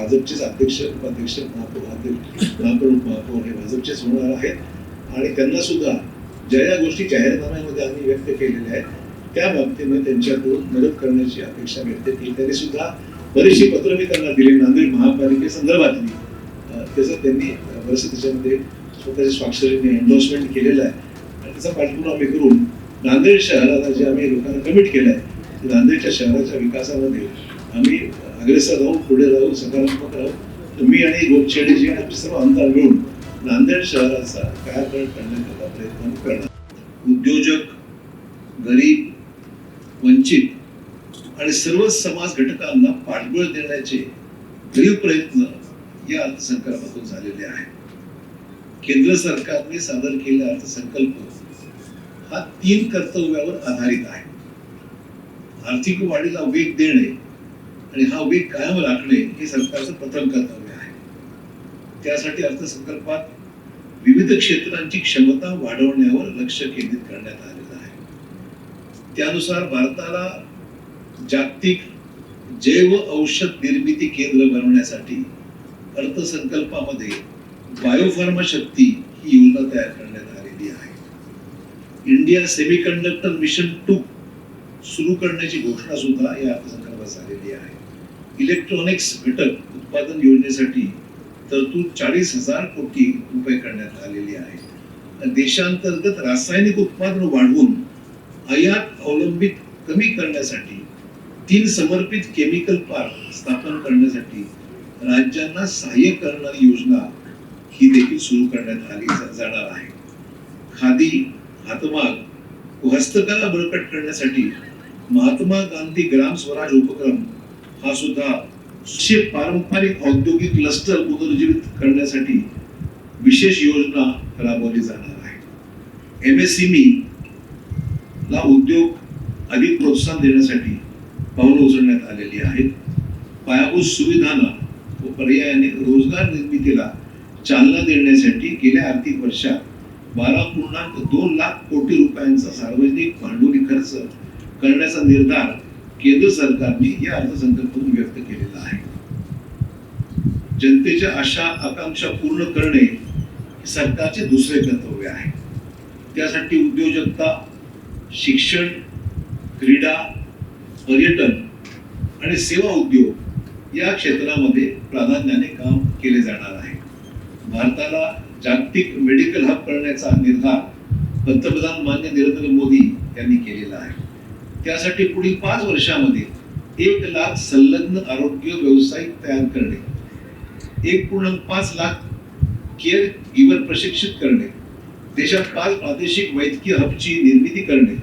भाजपचेच अध्यक्ष उपाध्यक्ष महापौर हे भाजपचेच होणार आहेत आणि त्यांना सुद्धा ज्या ज्या गोष्टी जाहीरनाम्यामध्ये आम्ही व्यक्त केलेल्या आहेत त्या बाबतीमध्ये त्यांच्याकडून मदत करण्याची अपेक्षा व्यक्त केली. त्यांनी सुद्धा बरीचशी पत्र मी त्यांना दिली नांदेड महापालिकेसंदर्भातली, त्याचं त्यांनी बरेचसे त्याच्यामध्ये स्वतःच्या स्वाक्षरीने एन्डोर्समेंट केलेलं आहे आणि त्याचा पाठपुरावा आम्ही करून नांदेड शहराला जे आम्ही लोकांना कमिट केलं आहे नांदेडच्या शहराच्या विकासामध्ये आम्ही अग्रेसर राहू, पुढे राहू, सकारात्मक राहू. तर मी आणि गोपछेडीजी आणि सर्व आमदार मिळून नांदेड शहराचा कायापालट करण्याचा प्रयत्न करणार. उद्योजक, गरीब, वंचित आणि सर्व समाज घटकांना पाठबळ देण्याचे भरीव प्रयत्न या अर्थसंकल्पातून झालेले आहेत. केंद्र सरकारने सादर केलेला अर्थसंकल्प हा 3 कर्तव्यावर आधारित आहे. आर्थिक वाढीला वेग देणे आणि हा वेग कायम राखणे हे सरकारचं प्रथम कर्तव्य आहे. त्यासाठी अर्थसंकल्पात विविध क्षेत्रांची क्षमता वाढवण्यावर लक्ष केंद्रित करण्यात आलेलं आहे. त्यानुसार भारताला जागतिक जैव औषध निर्मिती केंद्र बनवण्यासाठी अर्थसंकल्पामध्ये बायोफार्मा शक्ती ही योजना तयार करण्यात आलेली आहे. इंडिया सेमीकंडक्टर मिशन 2 सुरू करण्याची घोषणा सुद्धा या अर्थसंकल्पात झालेली आहे. इलेक्ट्रॉनिक्स घटक उत्पादन योजनेसाठी तरतूद 40,000 कोटी रुपये करण्यात आलेली आहे. देशांतर्गत रासायनिक उत्पादन वाढवून आयात अवलंबित कमी करण्यासाठी 3 समर्पित केमिकल पार्क स्थापन करण्यासाठी राज्यांना सहाय्य करणारी योजना ही देखील सुरू करण्यात आली जाणार आहे. खादी, हातमाग व हस्तकला बळकट करण्यासाठी महात्मा गांधी ग्राम स्वराज उपक्रम हा सुद्धा पारंपरिक औद्योगिक क्लस्टर पुनरुज्जीवित करण्यासाठी विशेष योजना राबवली जाणार आहे. MSME ला उद्योग अधिक प्रोत्साहन देण्यासाठी पावलं उचलण्यात आलेली आहेत. पायाभूत सुविधांना व पर्यायाने रोजगार निर्मितीला चालना देण्यासाठी गेल्या आर्थिक वर्षात 12.2 लाख कोटी रुपयांचा सार्वजनिक भांडवली खर्च करण्याचा निर्धार केंद्र सरकारने या अर्थसंकल्पातून व्यक्त केलेला आहे. जनतेच्या आशा आकांक्षा पूर्ण करणे सरकारचे दुसरे कर्तव्य आहे. त्यासाठी उद्योजकता, शिक्षण, क्रीडा, पर्यटन आणि सेवा उद्योग या क्षेत्रामध्ये प्राधान्याने काम केले जाणार आहे. भारताला जागतिक मेडिकल हब करण्याचा निर्धार पंतप्रधान माननीय नरेंद्र मोदी यांनी केलेला आहे. त्यासाठी पुढील 5 वर्षामध्ये 1 लाख संलग्न आरोग्य व्यावसायिक तयार करणे, 1.5 लाख केअर गिव्हर प्रशिक्षित करणे, देशात 5 प्रादेशिक वैद्यकीय हबची निर्मिती करणे,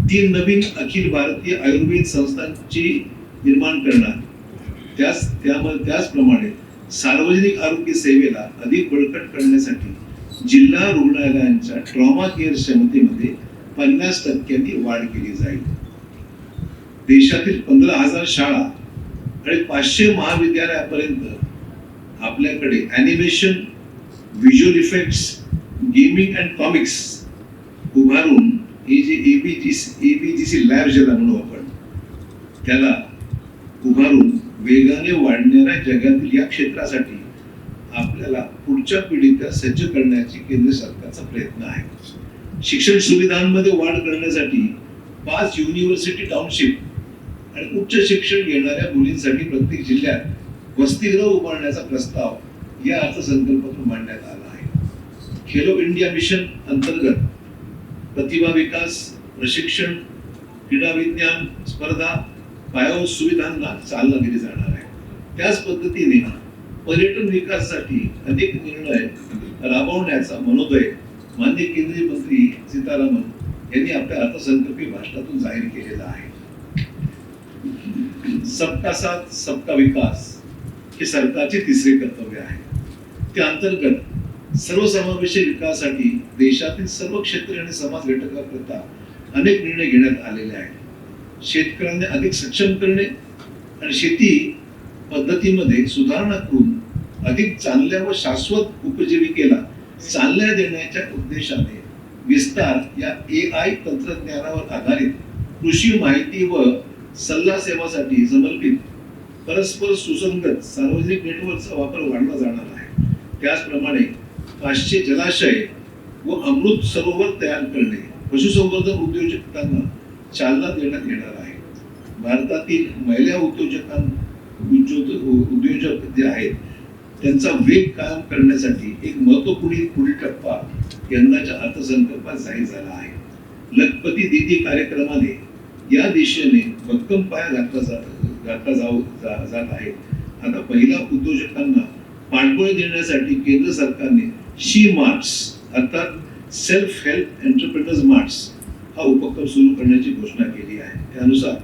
3 नवीन अखिल भारतीय आयुर्वेद संस्थांची निर्माण करणार, त्याचप्रमाणे सार्वजनिक आरोग्य सेवेला अधिक बळकट करण्यासाठी जिल्हा रुग्णालयांच्या ट्रॉमा केअर क्षमतेमध्ये 50% वाढ केली जाईल. देशातील 15,000 शाळा आणि 500 महाविद्यालयापर्यंत आपल्याकडे animation, visual effects, gaming and comics उभारून ही जी ABGC लॅब ज्याला म्हणू आपण त्याला उभारून वेगाने वाढणाऱ्या जगातील या क्षेत्रासाठी आपल्याला पुढच्या पिढीला सज्ज करण्याची केंद्र सरकारचा प्रयत्न आहे. शिक्षण सुविधांमध्ये वाढ करण्यासाठी 5 युनिव्हर्सिटी टाउनशिप आणि उच्च शिक्षण घेणाऱ्या मुलींसाठी प्रत्येक जिल्ह्यात वसतिगृह उभारण्याचा प्रस्ताव या अर्थसंकल्पातून मांडण्यात आला आहे. खेलो इंडिया मिशन अंतर्गत प्रतिभा विकास, प्रशिक्षण, क्रीडा विज्ञान स्पर्धा, पायाभूत सुविधांना चालना दिली जाणार आहे. त्याच पद्धतीने पर्यटन विकासासाठी अनेक निर्णय राबवण्याचा मनोदय माननीय केंद्रीय मंत्री सीतारामन यांनी आपल्या अर्थसंकल्पीय भाषणातून जाहीर केलेला आहे. सबका साथ सबका विकास हे सरकारचे तिसरे कर्तव्य आहे. त्या अंतर्गत सर्वसमावेशक विकासासाठी देशातील सर्व क्षेत्रे आणि समाज घटकांकरता अनेक निर्णय घेण्यात आलेले आहेत. शेतकऱ्यांना अधिक सक्षम करणे आणि शेती पद्धतीमध्ये सुधारणा करून अधिक चांगल्या व शाश्वत उपजीविकेला चालना देण्याच्या उद्देशाने विस्तार या AI तंत्रज्ञानावर आधारित कृषी माहिती व सल्ला सेवासाठी समर्पित परस्पर सुसंगत सार्वजनिक नेटवर्कचा वापर वाढला जाणार आहे. त्याचप्रमाणे 500 जलाशय व अमृत सरोवर तयार करणे, पशुसंवर्धन उद्योजकतांना चालना देण्यात येणार आहे. भारतातील महिला उद्योजक जे आहेत त्यांचा वेग कायम करण्यासाठी एक महत्वपूर्ण पुढील टप्पा यंदाच्या अर्थसंकल्पात जाहीर झाला आहे. लखपती दीदी कार्यक्रमाने या दिशेने भक्कम पाया घातला जात आहे. आता महिला उद्योजकांना पाठबळ देण्यासाठी केंद्र सरकारने शी मार्ट्स अर्थात सेल्फ हेल्प एंटरप्रेनर्स मार्ट्स हा उपक्रम सुरू करण्याची घोषणा केली आहे. त्यानुसार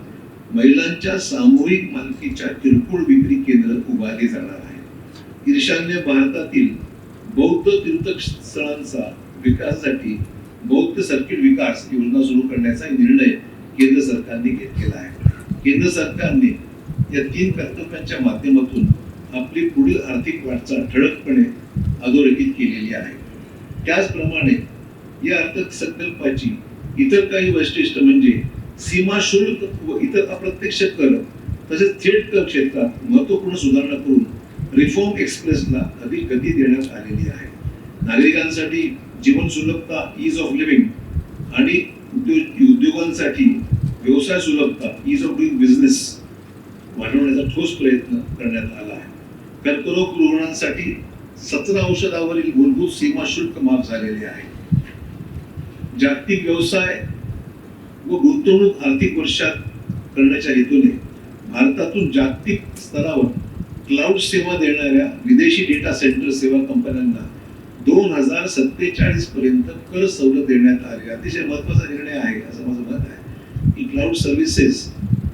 महिलांच्या सामूहिक मालकीच्या किरकोळ विक्री केंद्र उभारली जाणार आहे. ईशान्य भारतातील बौद्ध तीर्थस्थळांचा विकासासाठी बौद्ध सर्किट विकास योजना सुरू करण्याचा निर्णय केंद्र सरकारने घेतलेला आहे. केंद्र सरकारने या 3 कर्तव्यांच्या माध्यमातून आपली पुढील आर्थिक वाटचाल ठळकपणे अधोरेखित केलेली आहे. त्याचप्रमाणे या अर्थसंकल्पाची इतर काही वैशिष्ट्य म्हणजे सीमा शुल्क व इतर अप्रत्यक्ष कर तसेच थेट कर क्षेत्रात महत्वपूर्ण सुधारणा करून रिफॉर्म एक्सप्रेसला अधिक गती देण्यात आलेली आहे. नागरिकांसाठी जीवन सुलभता ईज ऑफ लिव्हिंग आणि उद्योगांसाठी व्यवसाय सुलभता ईज ऑफ डुईंग बिझनेस वाढवण्याचा ठोस प्रयत्न करण्यात आला आहे. कर्करोग रुग्णांसाठी 17 औषधावरील मूलभूत सीमा शुल्क माफ झालेले आहे. जागतिक व्यवसाय व गुंतवणूक आर्थिक वर्षात करण्याच्या हेतूने भारतातून जागतिक स्तरावर क्लाउड सेवा देणाऱ्या विदेशी डेटा सेंटर सेवा कंपन्यांना 2047 पर्यंत कर सवलत देण्यात आली. अतिशय महत्वाचा निर्णय आहे असं माझं मत आहे की क्लाउड सर्व्हिसेस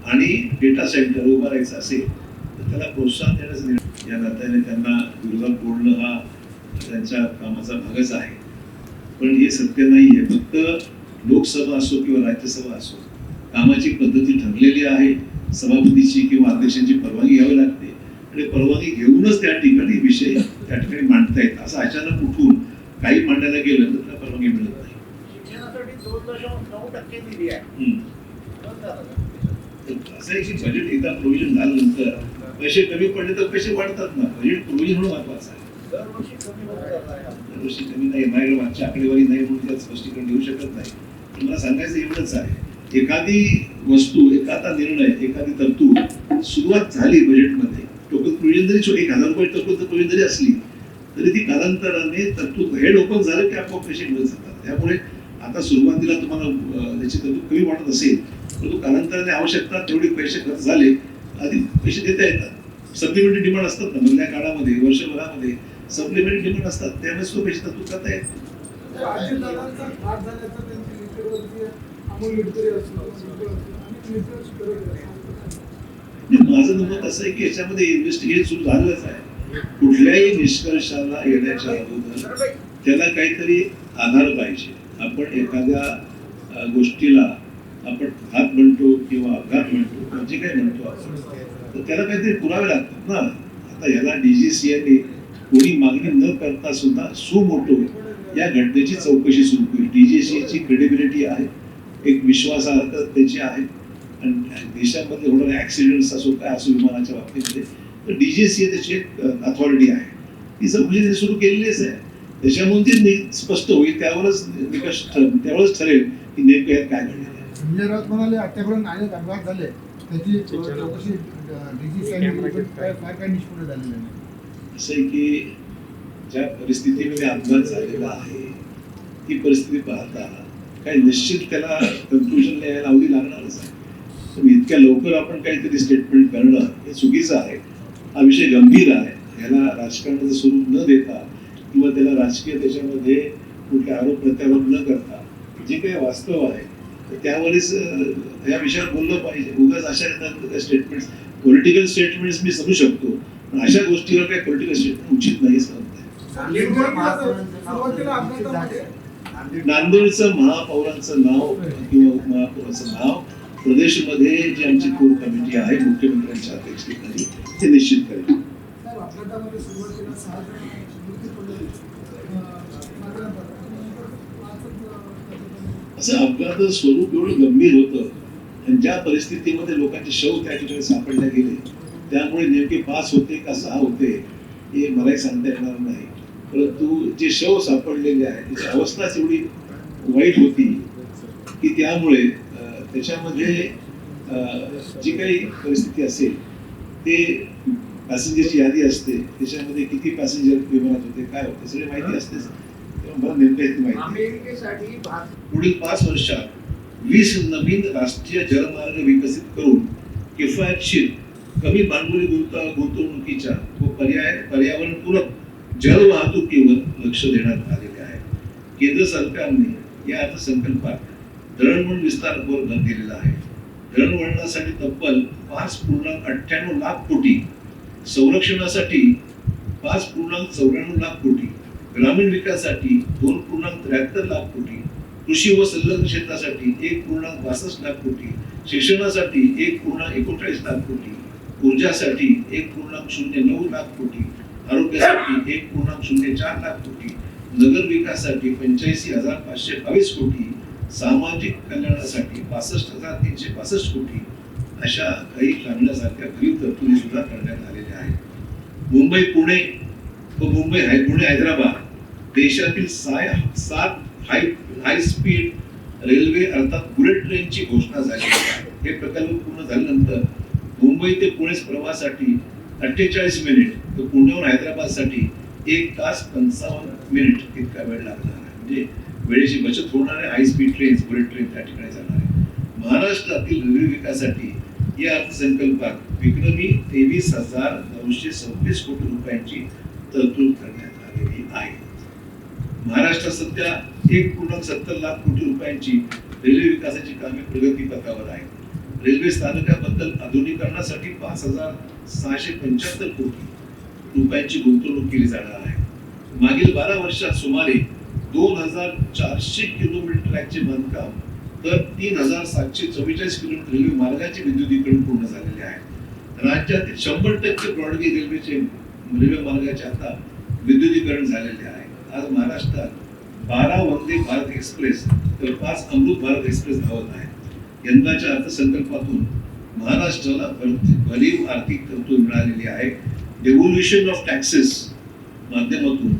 आणि डेटा सेंटर उभारायचं असेल तर त्याला प्रोत्साहन देण्याचा निर्णय. या नात्याने त्यांना विरोधात बोलणं हा त्यांच्या कामाचा भागच आहे. पण हे सत्य नाहीये. फक्त लोकसभा असो किंवा राज्यसभा असो कामाची पद्धती ठरलेली आहे. सभापतीची किंवा अध्यक्षांची परवानगी घ्यावी लागते आणि परवानगी घेऊनच त्या ठिकाणी विषय त्या ठिकाणी मांडता येत. असं अचानक उठून काही मांडायला गेलं तर त्याला परवानगी मिळत नाही. असं आहे की बजेट एकदा प्रोव्हिजन झाल्यानंतर पैसे कमी पडले तर पैसे वाढतात ना. बजेट प्रोव्हिजन होणं महत्वाचं आहे. दरवर्षी कमी नाही. माझ्याकडे मागच्या आकडेवारी नाही म्हणून त्यात स्पष्टीकरण देऊ शकत नाही. मला सांगायचं एवढंच आहे, एखादी वस्तू, एखादा निर्णय, एखादी तरतूद सुरुवात झाली बजेटमध्ये, टोकन प्रोव्हिजन जरी 1000 रुपये टोकन प्रोव्हिजन जरी असली तरी ती कालांतराने तरतूद हेड ओपन झालं की आपोआप पैसे मिळत जातात. त्यामुळे आता सुरुवातीला तुम्हाला त्याची तरतूद कमी वाटत असेल परंतु कालांतराने आवश्यकता तेवढे पैसे खर्च झाले आधी पैसे देता येतात. सप्लिमेंटरी डिमांड असतात ना मधल्या काळामध्ये, वर्षभरामध्ये सप्लिमेंटरी डिमांड असतात, त्यामुळे पैसे तरतूद करता येतात. माझं मत असं आहे की याच्यामध्ये इन्व्हेस्टिगेशन सुरू झालंच आहे. कुठल्याही निष्कर्षाला येण्याच्या अगोदर त्याला काहीतरी आधार पाहिजे. आपण एखाद्या गोष्टीला आपण घात म्हणतो किंवा अपघात म्हणतो, जे काही म्हणतो आपण, तर त्याला काहीतरी पुरावे लागतात ना. आता याला DGCA कोणी मागणी न करता सुद्धा सुमोटो या घटनेची चौकशी सुरू केली. DGCA ची क्रेडिबिलिटी आहे, एक विश्वासार्हता त्याची आहे आणि देशामध्ये होणारे ऍक्सिडेंट्स असो काय असो विमानाच्या बाबतीमध्ये तर DGCA त्याची एक अथॉरिटी आहे. ती चौकशी सुरू केलेलीच आहे. त्याच्यामुळे ते स्पष्ट होईल, त्यावरच निकष त्यावेळेस ठरेल की नेमकं यात काय घडलेलं आहे. संजय राऊत म्हणाले आतापर्यंत अनेक अपघात झाले, त्याची चौकशी काय निष्पन्न झालेलं नाही. असं आहे की ज्या परिस्थितीमध्ये अपघात झालेला आहे ती परिस्थिती पाहता काही निश्चित त्याला कन्क्लुजन यायला अवधी लागणारच आहे. तर इतक्या लवकर आपण काहीतरी स्टेटमेंट करणं हे चुकीचं आहे. हा विषय गंभीर आहे. याला राजकारणाचं स्वरूप न देता किंवा त्याला राजकीय त्याच्यामध्ये कुठले आरोप प्रत्यारोप न करता जे काही वास्तव आहे तर त्यावरच या विषयावर बोललं पाहिजे. उगाच अशा स्टेटमेंट्स, पॉलिटिकल स्टेटमेंट्स मी समजू शकतो, पण अशा गोष्टीवर काही पॉलिटिकल स्टेटमेंट उचित नाही समजत. नांदेडचं महापौरांचं नाव किंवा उपमहापौरांचं नाव प्रदेशमध्ये जी आमची कोर कमिटी आहे मुख्यमंत्र्यांच्या अध्यक्षतेखाली ते निश्चित करेल. असं अपघाताचं स्वरूप एवढं गंभीर होतं आणि ज्या परिस्थितीमध्ये लोकांचे शव त्या ठिकाणी सापडले गेले त्यामुळे नेमके 5 होते का 6 होते हे मलाही सांगता येणार नाही. परंतु जे शव सापडलेले आहे त्याची अवस्थाच एवढी वाईट होती की त्यामुळे त्याच्यामध्ये जी काही परिस्थिती असेल ते पॅसेंजरची यादी असते, त्याच्यामध्ये किती पॅसेंजर विमानात होते, काय होते, सगळी माहिती असतेच. तेव्हा मला नेमकी माहिती पुढील 5 वर्षात 20 नवीन राष्ट्रीय जलमार्ग विकसित करून किफायतशीर कमी भांडवली गुंतवणुकीच्या व पर्यावरणपूरक जल वाहतुकीवर लक्ष देण्यात आलेले आहे. केंद्र सरकारने या अर्थसंकल्पात दळणवळण विस्तारावर भर दिलेला आहे. दळणवळणासाठी तब्बल 5.98 लाख कोटी, संरक्षणासाठी 5.94 लाख कोटी, ग्रामीण विकासासाठी 2.73 लाख कोटी, कृषी व संलग्न क्षेत्रासाठी 1.62 लाख कोटी, शिक्षणासाठी 1.39 लाख कोटी, ऊर्जासाठी 1.09 लाख कोटी, आरोग्यासाठी 1.04 लाख कोटी, नगर विकासासाठी 85,522 कोटी, सामाजिक कल्याणासाठी 65,365 कोटी अशा काही सांगण्यासारख्या भरीव तरतुदी सुद्धा करण्यात आलेल्या आहेत. मुंबई पुणे व पुणे हैदराबाद देशातील 7 हाय स्पीड रेल्वे अर्थात बुलेट ट्रेनची घोषणा झाली आहे. हे प्रकल्प पूर्ण झाल्यानंतर मुंबई ते पुणे प्रवासासाठी 48 मिनिट तर पुण्याहून हैदराबादसाठी 1 तास 55 मिनिट इतका वेळ लागणार आहे. म्हणजे वेळेची बचत होणार आहे. High speed train bullet train त्या ठिकाणी जाणार आहे. महाराष्ट्रातील रेल्वे विकासासाठी या अर्थसंकल्पात विक्रमी 23,926 कोटी रुपयांची तरतूद करण्यात आलेली आहे. महाराष्ट्रात सध्या 1.70 लाख कोटी रुपयांची रेल्वे विकासाची कामे प्रगतीपथावर आहेत. रेल्वे स्थानकाबद्दल आधुनिकरणासाठी 5,675 कोटी रुपयांची गुंतवणूक केली जाणार आहे. मागील 12 वर्षात सुमारे 2,400 किलोमीटर ट्रॅकचे बांधकाम तर 3,744 किलोमीटर रेल्वे मार्गाचे विद्युतीकरण पूर्ण झालेले आहे. राज्यातील 100% ब्रॉडगेज रेल्वे मार्गाचे आता विद्युतीकरण झालेले आहे. आज महाराष्ट्रात 12 वंदे भारत एक्सप्रेस तर 5 अमृत भारत एक्सप्रेस धावत आहे. यंदाच्या अर्थसंकल्पातून महाराष्ट्राला भरीव आर्थिक तरतूद मिळालेली आहे. डेव्होल्युशन ऑफ टॅक्सेस माध्यमातून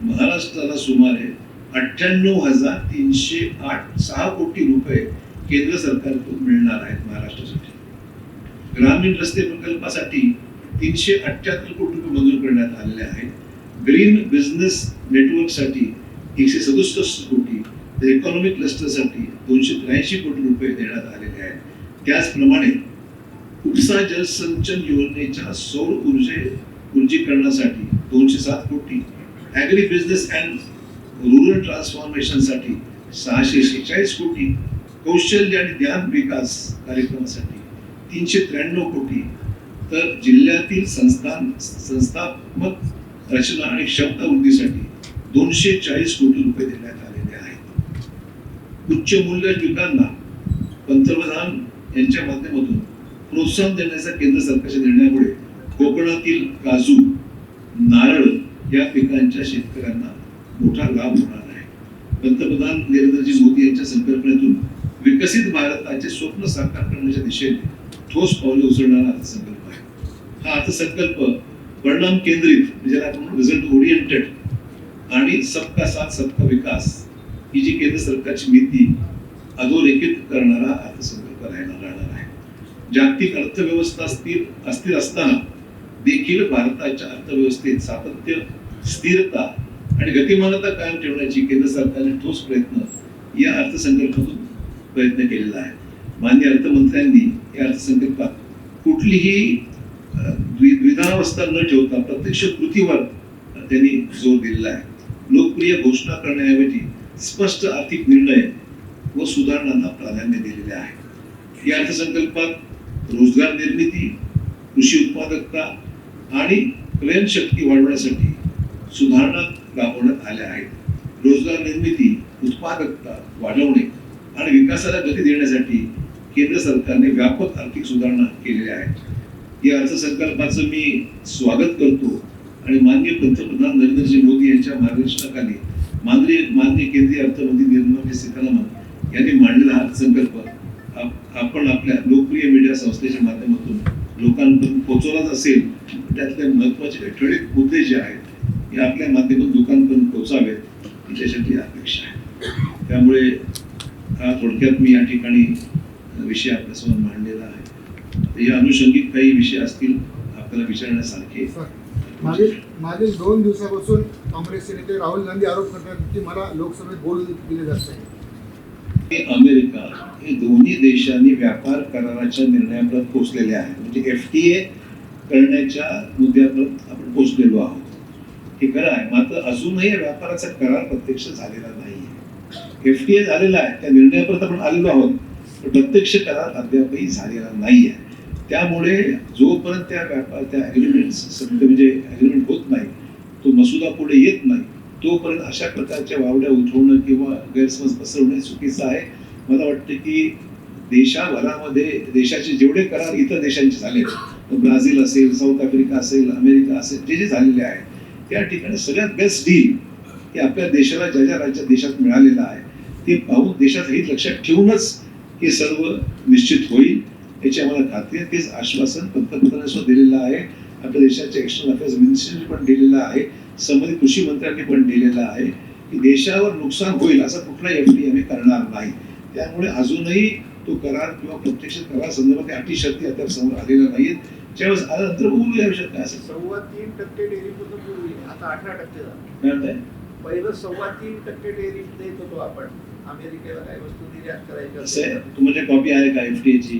महाराष्ट्राला सुमारे 98,306 कोटी रुपये केंद्र सरकारकडून मिळणार आहेत. महाराष्ट्रासाठी ग्रामीण रस्ते प्रकल्पासाठी 378 कोटी रुपये मंजूर करण्यात आलेले आहेत. ग्रीन बिझनेस नेटवर्कसाठी 167 कोटी तर इकॉनॉमिक क्लस्टरसाठी 283 कोटी रुपये देण्यात आलेले आहेत. त्याचप्रमाणे उपसा जलसंचन योजनेच्या सौर ऊर्जीकरणासाठी 207 कोटी, ॲग्री बिझनेस अँड रुरल ट्रान्सफॉर्मेशनसाठी 646 कोटी, कौशल्य आणि ज्ञान विकास कार्यक्रमासाठी 393 कोटी तर जिल्ह्यातील संस्थात्मक रचना आणि क्षमता वृद्धीसाठी 240 कोटी रुपये देण्यात आलेले आहेत. उच्च मूल्य पिकांना पंतप्रधान यांच्या माध्यमातून प्रोत्साहन देण्याचा केंद्र सरकारच्या निर्णयामुळे कोकणातील काजू, नारळ या पिकांच्या शेतकऱ्यांना मोठा लाभ होणार आहे. पंतप्रधान नरेंद्रजी मोदी यांच्या संकल्पनेतून विकसित भारताचे स्वप्न साकार करण्याच्या दिशेने ठोस पावले उचलणारा अर्थसंकल्प आहे. हा अर्थसंकल्प परिणाम केंद्रित म्हणजे आपण रिझल्ट ओरिएंटेड आणि सबका साथ सबका विकास ही जी केंद्र सरकारची नीती अधोरेखित करणारा अर्थसंकल्प राहणार आहे. जागतिक अर्थव्यवस्था अस्थिर असताना देखील भारताच्या अर्थव्यवस्थेत सातत्य, स्थिरता आणि गतिमानता कायम ठेवण्याची केंद्र सरकारने ठोस प्रयत्न या अर्थसंकल्पातून प्रयत्न केलेला आहे. माननीय अर्थमंत्र्यांनी या अर्थसंकल्पात कुठलीही द्विधावस्था न ठेवता प्रत्यक्ष कृतीवर त्यांनी जोर दिलेला आहे. लोकप्रिय घोषणा करण्याऐवजी स्पष्ट आर्थिक निर्णय व सुधारणांना प्राधान्य दिलेले आहे. या अर्थसंकल्पात रोजगार निर्मिती, कृषी उत्पादकता आणि क्रयण शक्ती वाढवण्यासाठी सुधारणा राबवण्यात आल्या आहेत. रोजगार निर्मिती, उत्पादकता वाढवणे आणि विकासाला गती देण्यासाठी केंद्र सरकारने व्यापक आर्थिक सुधारणा केलेल्या आहेत. या अर्थसंकल्पाचं मी स्वागत करतो आणि माननीय पंतप्रधान नरेंद्रजी मोदी यांच्या मार्गदर्शनाखाली माननीय केंद्रीय अर्थमंत्री निर्मला सीतारामन यांनी मांडलेला हा अर्थसंकल्प आपण आपल्या लोकप्रिय मीडिया संस्थेच्या माध्यमातून लोकांपर्यंत पोहोचवलाच असेल तर त्यातले महत्वाचे ठळक मुद्दे जे आहेत हे आपल्या माध्यमातून लोकांपर्यंत पोहोचावेत त्याच्यासाठी अपेक्षा आहे. त्यामुळे हा थोडक्यात मी या ठिकाणी विषय आपल्यासमोर मांडलेला आहे. या अनुषंगिक काही विषय असतील आपल्याला विचारण्यासारखे. मागील 2 दिवसापासून काँग्रेसचे नेते राहुल गांधी आरोप करतात की मला लोकसभेत बोलू दिले जात नाही. अमेरिका हे दोन्ही देशांनी व्यापार कराराच्या निर्णयापर्यंत पोहोचलेले आहे. म्हणजे FTA करण्याच्या मुद्द्यापर्यंत आपण पोहोचलेलो आहोत. हे खरं आहे. मात्र अजूनही व्यापाराचा करार प्रत्यक्ष झालेला नाही. FTA झालेला आहे, त्या निर्णयापर्यंत आपण आलेलो आहोत, पण प्रत्यक्ष करार अद्यापही झालेला नाही आहे. त्यामुळे जोपर्यंत त्या अग्रीमेंट म्हणजे अग्रीमेंट होत नाही, तो मसुदा पुढे येत नाही, तोपर्यंत अशा प्रकारच्या वावड्या उठवणं किंवा गैरसमज पसरवणं चुकीचं आहे. मला वाटतं की देशाभरामध्ये देशाचे जेवढे करार इतर देशांचे झाले, ब्राझील असेल, साऊथ आफ्रिका असेल, अमेरिका असेल, जे झालेले आहे त्या ठिकाणी सगळ्यात बेस्ट डील हे आपल्या देशाला ज्या ज्या राज्यात देशात मिळालेलं आहे ते पाहून देशाचं हित लक्षात ठेवूनच हे सर्व निश्चित होईल याची आम्हाला खात्री आहे. तेच आश्वासन पंतप्रधानांनी दिलेलं आहे, आपल्या देशाच्या एक्सटर्नल अफेअर्स मिनिस्ट्रीने पण दिलेलं आहे, संबंधित कृषी मंत्र्यांनी पण दिलेलं आहे की देशावर नुकसान होईल असा कुठलाही FTA आम्ही करणार नाही. त्यामुळे अजूनही तो करार किंवा प्रत्यक्ष करार संदर्भात अटी शर्ती आता समोर आलेल्या नाहीत. ज्यावेळेस आल्यानंतर बोलू या विषयात काय असेल. 3.25% डेअरी पूर्वी आता 18% झालं. काय म्हणताय? पहिलं 3.25% डेअरी देत होतो आपण अमेरिकेला काही वस्तू निर्यात करायच्या. असं आहे, तुमच्या कॉपी आहे का FTA ची?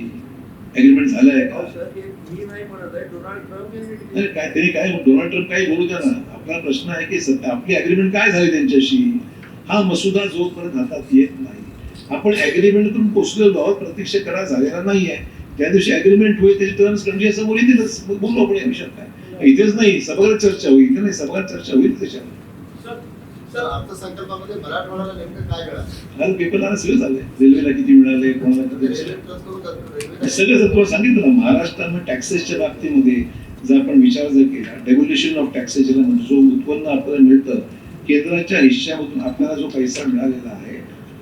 अग्रीमेंट झालं आहे का? सर हे मी नाही म्हणत आहे, डोनाल्ड ट्रम्प नाही काय तरी काय डोनाल्ड ट्रम्प काही बोलू द्या ना. आपला प्रश्न आहे की आपली अग्रीमेंट काय झाली त्यांच्याशी. हा मसुदा जोपर्यंत हातात येत नाही, आपण अग्रीमेंट करून पोहोचलेलो आहोत, प्रत्यक्ष करार झालेला नाहीये. त्या दिवशी अग्रीमेंट होईल त्याची टर्म्स कंडिशन समोर येतीलच, बोलू आपण या विषयात काय. इथेच नाही सभागृहात चर्चा होईल, इथे नाही सभागृहात चर्चा होईल त्याच्यावर. सर अर्थसंकल्पामध्ये मराठवाड्याला नेमकं काय मिळालं? काल पेपरला सगळं झालंय, रेल्वेला किती मिळाले, कोणाला किती सगळं तुम्हाला सांगितलं ना. महाराष्ट्रामध्ये टॅक्सेसच्या बाबतीमध्ये जर आपण विचार जर केला, डेव्होल्युशन ऑफ टॅक्सेस ज्याला म्हणजे जो उत्पन्न आपल्याला मिळतं केंद्राच्या हिश्श्यामधून आपल्याला जो पैसा मिळालेला आहे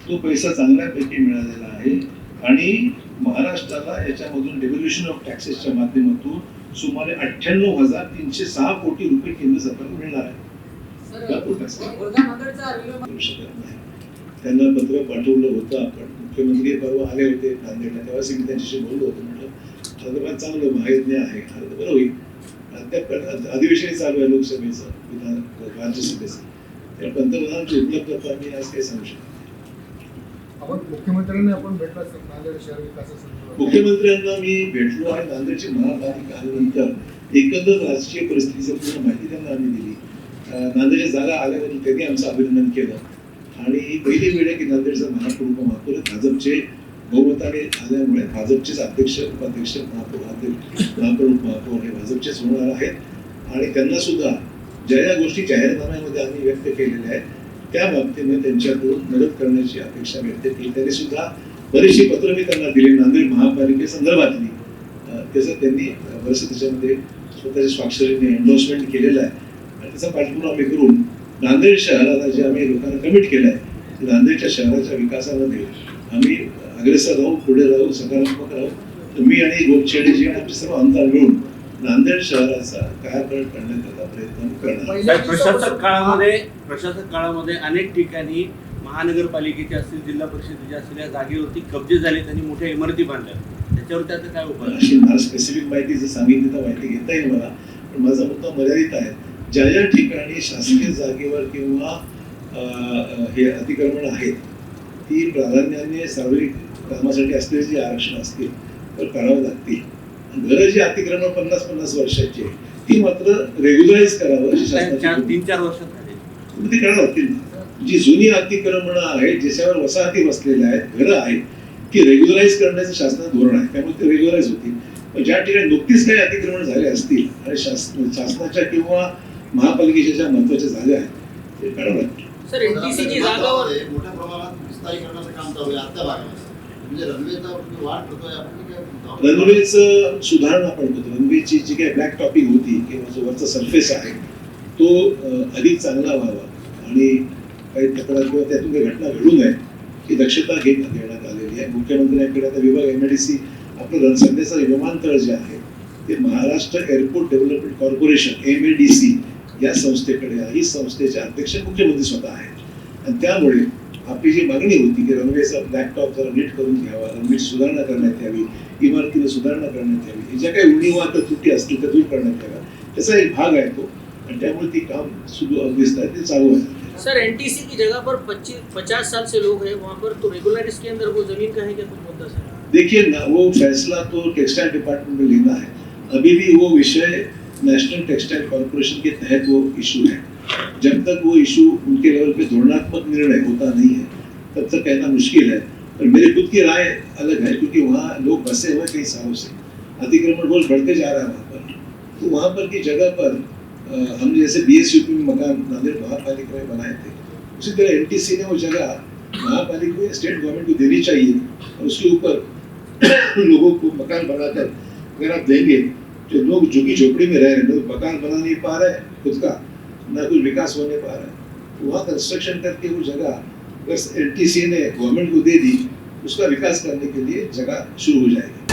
तो पैसा चांगल्यापैकी मिळालेला आहे. आणि महाराष्ट्राला याच्यामधून डेव्होल्युशन ऑफ टॅक्सेसच्या माध्यमातून सुमारे 98,306 कोटी रुपये केंद्र सरकारला मिळणार आहे. त्यांना पत्र पाठवलं होतं आपण, मुख्यमंत्री परवा आले होते नांदेडला, तेव्हाच मी त्यांच्याशी बोललो होतो. म्हटलं आता चांगलं महायज्ञ आहे, बरं होईल. अद्याप अधिवेशन चालू आहे लोकसभेचं, विधान राज्यसभेचं, त्या पंतप्रधानांची उपलब्धता मी आज काही सांगू शकतो. आपण मुख्यमंत्र्यांनी आपण भेटला नांदेड शहर विकासासंदर्भात. मुख्यमंत्र्यांना मी भेटलो आणि नांदेडची महापालिका आल्यानंतर एकंदर राजकीय परिस्थितीची पूर्ण माहिती त्यांना आम्ही दिली. नांदेडच्या जागा आल्यानंतर त्यांनी आमचं अभिनंदन केलं. आणि ही पहिली वेळ आहे की नांदेडचा महापौर उपमहापौर भाजपचे बहुमताने आल्यामुळे भाजपचेच अध्यक्ष उपाध्यक्ष महापौर उपमहापौर हे भाजपचेच होणार आहेत. आणि त्यांना सुद्धा ज्या ज्या गोष्टी जाहीरनाम्यामध्ये आम्ही व्यक्त केलेल्या आहेत त्या बाबतीमध्ये त्यांच्याकडून मदत करण्याची अपेक्षा व्यक्त केली. त्यांनी सुद्धा बरीचशी पत्र मी त्यांना दिली नांदेड महापालिकेसंदर्भातली. त्याचं त्यांनी बरेचसे त्याच्यामध्ये स्वतःच्या स्वाक्षरीने एन्डोर्समेंट केलेलं आहे. आणि त्याचा पाठपुरावा आम्ही करून नांदेड शहराला जे आम्ही लोकांना कमिट केलं आहे नांदेडच्या शहराच्या विकासामध्ये आम्ही अग्रेसर राहू, पुढे राहू, सकारात्मक राहू. तर मी आणि गोपछेडीजी आणि आमचे सर्व आमदार मिळून नांदेड शहराचा कायापालट करण्याचा प्रयत्न करणार. प्रशासक काळामध्ये अनेक ठिकाणी महानगरपालिकेचे असतील, जिल्हा परिषदेच्या असतील या जागेवरती कब्जे झाले, त्यांनी मोठ्या इमारती बांधल्या. त्याच्यावर त्याचं काय उपाय? अशी मला स्पेसिफिक माहिती जर सांगितली तर माहिती घेता येईल मला, पण माझा मुद्दा मर्यादित आहे. ज्या ज्या ठिकाणी शासकीय जागेवर किंवा हे अतिक्रमण आहेत ती प्राधान्याने सार्वजनिक कामासाठी असलेली जी आरक्षण असतील तर करावं लागतील. घरं जी अतिक्रमण 50-50 वर्षाची आहे ती मात्र रेग्युलराईज करावं अशी शासनाची 3-4 वर्षात ती करावं लागतील. जी जुनी अतिक्रमणं आहेत ज्याच्यावर वसाहती बसलेल्या आहेत, घरं आहेत, ती रेग्युलराईज करण्याचं शासनाचं धोरण आहे. त्यामुळे ते रेग्युलराईज होतील. पण ज्या ठिकाणी नुकतीच काही अतिक्रमण झाले असतील आणि शासनाच्या किंवा महापालिकेच्या ज्या महत्वाच्या जागा आहेत ते काढावं लागतील. सर एनटीसीची जागावर मोठ्या प्रमाणात विस्तारीकरणाचं काम चालू आहे आजच्या भागामध्ये. म्हणजे रनवेचा वाढ करतोय आपण. रनवेचं सुधारणा आपण करतो. रनवेची जी काही ब्लॅक टॉपिंग होती किंवा जो वरचा सरफेस आहे तो अधिक चांगला व्हावा आणि काही तक्रार किंवा त्यातून काही घटना घडू नये ही दक्षता घेण्यात आलेली आहे. मुख्यमंत्र्यांकडे आता विभाग MIDC आपलं सध्याचं विमानतळ जे आहे ते Maharashtra airport development corporation MADC या संस्थेकडे आहे. ही संस्थेचे अध्यक्ष मुख्यमंत्री स्वतः आहेत आणि त्यामुळे आपली जी मागणी होती की रनवेचा ब्लॅक टॉप जरा नीट करून घ्यावा, रनवे सुधारणा करण्यात यावी, इमारतीला सुधारणा करण्यात यावी, हे ज्या काही उणीवा आता त्रुटी असतील त्या दूर करण्यात याव्या, त्याचा एक भाग आहे तो आणि त्यामुळे ती काम सुरू दिसत आहे, ते चालू आहे. सर NTC की जगह पर 50 साल से लोग हैं वहाँ पर, तो रेगुलरिटीज के अंदर वो जमीन का है क्या कुछ मुद्दा सर? देखिए ना, वो फैसला तो टेक्सटाइल डिपार्टमेंट में लेना है. अभी भी वो विषय नेशनल टेक्सटाइल कॉर्पोरेशन के तहत वो इशू है. जब तक वो इशू उनके लेवल पे धोरणात्मक निर्णय होता नहीं है तब तक कहना मुश्किल है. पर मेरी खुद की राय अलग है क्योंकि वहाँ लोग बसे हुए कई सालों से, अतिक्रमण रोज बढ़ते जा रहा है वहाँ पर. तो वहाँ पर की जगह पर हमने जैसे BSUP में मकान नांदेड़ महापालिका में बनाए थे, उसी तरह NTC ने वो जगह महापालिका को स्टेट गवर्नमेंट को देनी चाहिए और उसके ऊपर लोगों को मकान बनाकर अगर आप देंगे, जो लोग झुग्गी झोपड़ी में रह रहे हैं, लोग मकान बना नहीं पा रहे हैं खुद का, ना कुछ विकास होने पा रहा है, तो वहाँ कंस्ट्रक्शन करके वो जगह अगर NTC ने गवर्नमेंट को दे दी, उसका विकास करने के लिए जगह शुरू हो जाएगी.